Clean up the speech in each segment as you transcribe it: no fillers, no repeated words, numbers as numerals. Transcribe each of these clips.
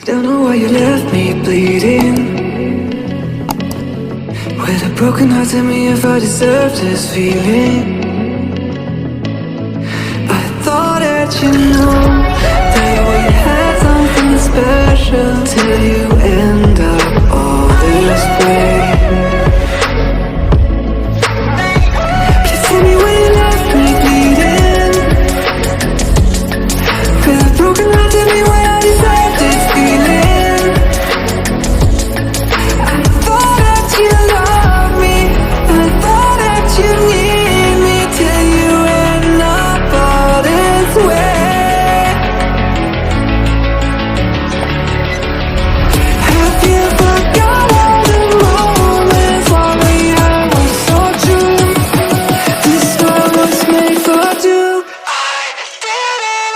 Don't know why you left me bleeding. With a broken heart, tell me if I deserve this feeling. I thought that you know that we had something special till you end up all this way. Please tell me why you left me bleeding. With a broken heart, tell me why I deserve this feeling. I thought that you loved me, I thought that you need me till you end up all this way. Have you forgot all the moments while we had was so true? This world was made for two. I did it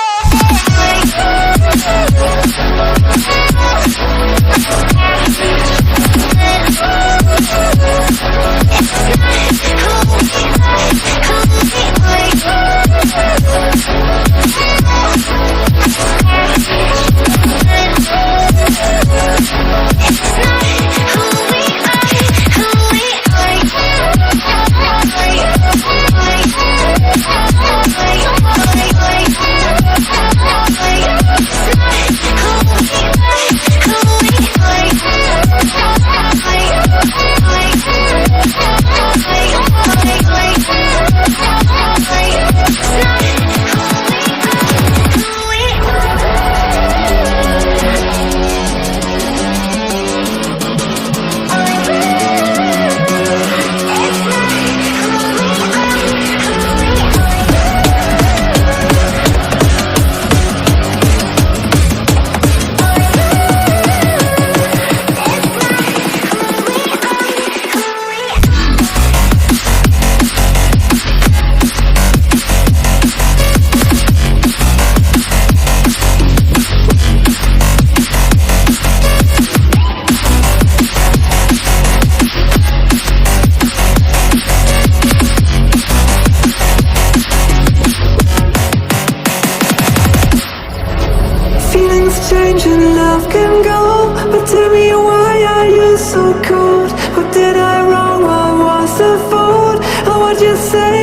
change and love can go, but tell me why are you so cold? What did I wrong? What was the fault? Or what you say